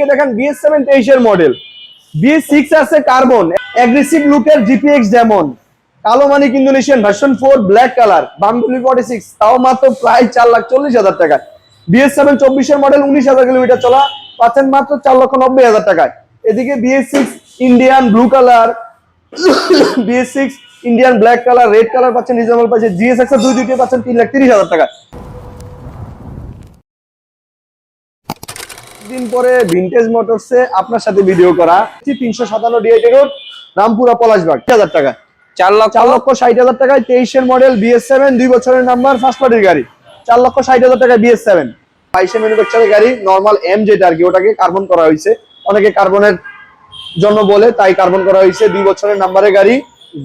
দেখেন BS7 23 এর model, BS6 আছে কার্বন, অ্যাগ্রেসিভ লুকের GPX যেমন, কালো মানিক ইন্দোনেশিয়ান ভার্সন 4 ব্ল্যাক কালার, বাম্বলি 46, তাও মাত্র প্রায় 4,40,000 টাকা। BS7 24 এর মডেল, 19,000 কিলোমিটার চলা, পাচ্ছেন মাত্র 4,90,000 টাকায়। এদিকে BS6 Indian blue colour, BS6 Indian black colour, red colour পাচ্ছেন রিজনেবল প্রাইসে। GSX এর দুইটি পাচ্ছেন 3,30,000 টাকা। দিন পরে ভিনটেজ মোটরসে আপনার সাথে ভিডিও করা 357 DIT রোড, রামপুরা পলাশবাগ, 1000 টাকা। 4,60,000 টাকায় 23 এর মডেল BS7, 2 বছরের নাম্বার, ফার্স্ট পার্টির গাড়ি। 4,60,000 টাকা BS7, 22 ম্যানুফ্যাকচারের গাড়ি, নরমাল M যেটা আর কি, ওটাকে কার্বন করা হয়েছে। অনেকে কার্বনের জন্য বলে, তাই কার্বন করা হয়েছে। 2 বছরের নাম্বারের গাড়ি,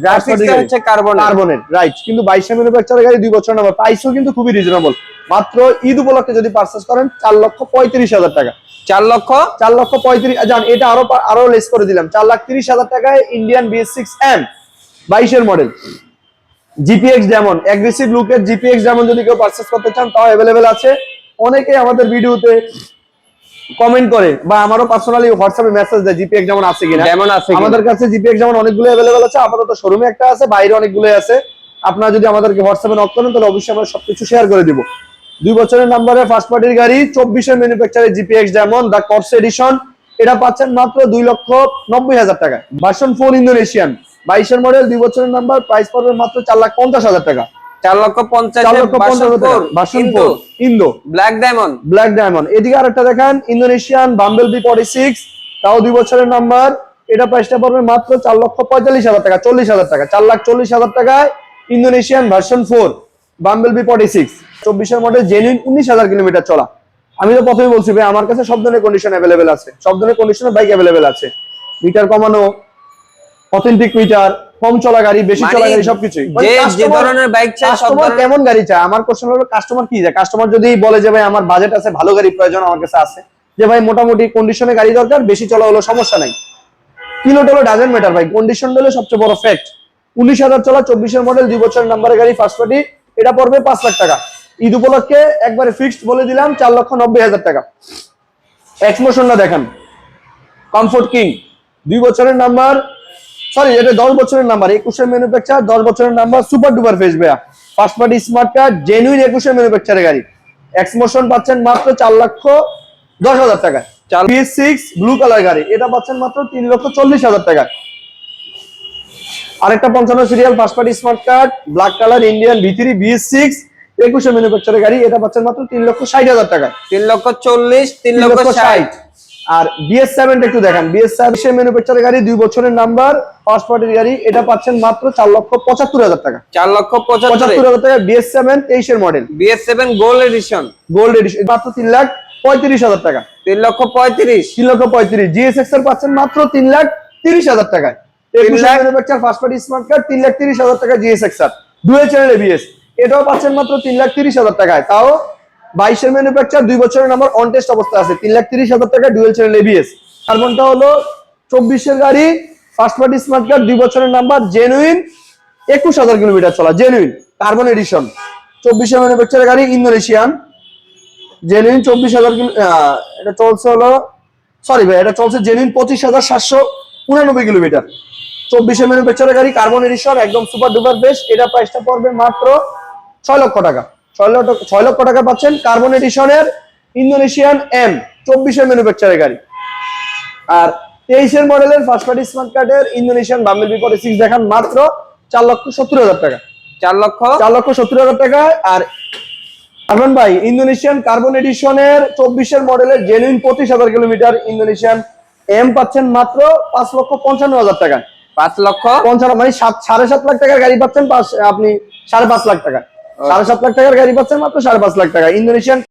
গ্রাফিক্সটা হচ্ছে কার্বনের, রাইট। কিন্তু 22 ম্যানুফ্যাকচারের গাড়ি, 2 বছরের নাম্বার, প্রাইসও কিন্তু খুবই রিজনেবল। মাত্র ঈদ উপলক্ষে যদি পারচেজ করেন 4,35,000 টাকা। 4,35,000 জান, এটা আরো লেস করে দিলাম, 4,30,000 টাকায় ইন্ডিয়ান BS6M 22 এর মডেল, GPX যেমন, অ্যাগ্রেসিভ লুকের GPX যেমন, যদি কেউ পারচেজ করতে চান তাও अवेलेबल আছে। অনেকে আমাদের ভিডিওতে কমেন্ট করে বা আমারও পার্সোনালি হোয়াটসঅ্যাপে মেসেজ দেয় GPX যেমন আছে কিনা। আমাদের কাছে GPX যেমন অনেকগুলো अवेलेबल আছে, আপাতত শোরুমে একটা আছে, বাইরে অনেকগুলো আছে। আপনারা যদি আমাদেরকে হোয়াটসঅ্যাপে নক করেন তাহলে অবশ্যই আমরা সবকিছু শেয়ার করে দিব। 2 বছরের নাম্বারে ফার্স্ট পার্টির গাড়ি, 24 এর ম্যানুফ্যাকচারের GPX যেমন, দা কর্স এডিশন, এটা পাচ্ছেন মাত্র 2,90,000 টাকা। ভার্সন 4 ইন্দোনেশিয়ান 22 এর মডেল, 2 বছরের নাম্বার, প্রাইস পড়বে মাত্র 4,50,000 টাকা। 4,50,000 ভার্সন 4 ইন্দো ব্ল্যাক ডায়মন্ড। এদিকে আরেকটা দেখেন, ইন্দোনেশিয়ান বাম্বলবি 46, তাও 2 বছরের নাম্বার, এটা প্রাইসটা পড়বে মাত্র 4,45,000 টাকা, 40,000 টাকা। 4,40,000 টাকায় ইন্দোনেশিয়ান ভার্সন 4 বাম্বলবি 46, 24 এর মডেল, জেনুইন, 19,000 কিলোমিটার চলা। আমি তো প্রথমেই বলছি ভাই, আমার কাছে সব ধরনের কন্ডিশন अवेलेबल আছে, সব ধরনের কন্ডিশনের বাইক अवेलेबल আছে। মিটার কমানো, অথেন্টিক মিটার, কম চলা গাড়ি, বেশি চলা গাড়ি, সবকিছুই। যে ধরনের বাইক চাই, সব ধরনের। কেমন গাড়ি চায়, আমার কোশ্চেন হলো কাস্টমার কি চায়। কাস্টমার যদি বলে যে ভাই আমার বাজেট আছে, ভালো গাড়ি প্রয়োজন, আমার কাছে আছে, যে ভাই মোটামুটি কন্ডিশনে গাড়ি দরকার, বেশি চলা হলো সমস্যা নাই, কিলোট হলো ডাজেন্ট ম্যাটার ভাই, কন্ডিশন হলো সবচেয়ে বড় ফ্যাক্ট। 19,000 চলা, 24 এর মডেল, 2 বছরের নাম্বারের গাড়ি, ফার্স্ট পার্টি, এটা পড়বে 5 লাখ টাকা। ঈদ উপলক্ষে একবারে ফিক্সড বলে দিলাম 4,90,000 টাকা। এক্সমোশনটা দেখেন, কমফোর্ট কিং, 2 বছরের নাম্বার, সরি এটা 10 বছরের নাম্বার, 21 এর ম্যানুফ্যাকচার, 10 বছরের নাম্বার, সুপার ডুপার ফেস বেয়া, first party smart card, genuine 21 এর ম্যানুফ্যাকচারের গাড়ি। এক্সমোশন পাচ্ছেন মাত্র 4,10,000 টাকা। BS6 ব্লু কালার গাড়ি, এটা পাচ্ছেন মাত্র 3,40,000 টাকা। আরেকটা 55 serial first party smart card, black colour, Indian V3 BS6 21 এর ম্যানুফ্যাকচারের গাড়ি, এটা পাচ্ছেন মাত্র 3,60,000 টাকা। 3,40,000, 3,60,000। আর BS7 একটু দেখেন, BS7 এর ম্যানুফ্যাকচারের গাড়ি, 2 বছরের নাম্বার, ফার্স্ট পার্টির গাড়ি, এটা পাচ্ছেন মাত্র 4,75,000 টাকা। 4,75,000 টাকা। BS7 23 এর মডেল, BS7 গোল্ড এডিশন, মাত্র 3,35,000 টাকা। 3,35,000। GSX এর পাচ্ছেন মাত্র 3,30,000 টাকায়। 21 এর manufacture, first party smart card, 3,30,000 টাকা GSX এর, ডুয়াল চ্যানেল ABS, এটাও পাচ্ছেন মাত্র 3,30,000 টাকায়। তাও 22 এর ম্যানুফ্যাকচার, 2 বছরের নাম্বার, অন টেস্ট অবস্থা আছে, 3,30,000 টাকা, ডুয়াল চ্যানেল ABS। কার্বনটা হলো 24 এর গাড়ি, ফার্স্ট পার্টি স্মার্ট কার্ড, 2 বছরের নাম্বার, জেনুইন, 21,000 কিলোমিটার চলা, জেনুইন কার্বন এডিশন। 24 এর ম্যানুফ্যাকচারের গাড়ি, ইন্দোনেশিয়ান, জেনুইন, 24,000 এটা চলছে হলো, সরি ভাই, এটা চলছে জেনুইন 25,799 কিলোমিটার। 24 এর ম্যানুফ্যাকচারের গাড়ি, কার্বন এডিশন, একদম সুপার ডুপার বেস্ট। এটা প্রাইসটা পড়বে মাত্র 6 লক্ষ টাকা। 6 লক্ষ টাকা পাচ্ছেন কার্বন এডিশনের ইন্দোনেশিয়ান M 24 এর ম্যানুফ্যাকচারের গাড়ি। আর 23 এর মডেলের ফার্স্ট পার্টি স্মার্ট কার্ডের ইন্দোনেশিয়ান বাম্বলবি 46 দেখান মাত্র 4,70,000 টাকা। 4,70,000 টাকা। আর আরমান ভাই, ইন্দোনেশিয়ান কার্বন এডিশনের 24 এর মডেলের জেনুইন 25,000 কিলোমিটার ইন্দোনেশিয়ান M পাচ্ছেন মাত্র 5,55,000 টাকা। 5,55,000 মানে 7.5 লাখ টাকার গাড়ি পাচ্ছেন আপনি 5.5 লাখ টাকা। 7.5 লাখ টাকার গাড়ি পাচ্ছেন মাত্র 5.5 লাখ টাকা। ইন্দোনেশিয়ান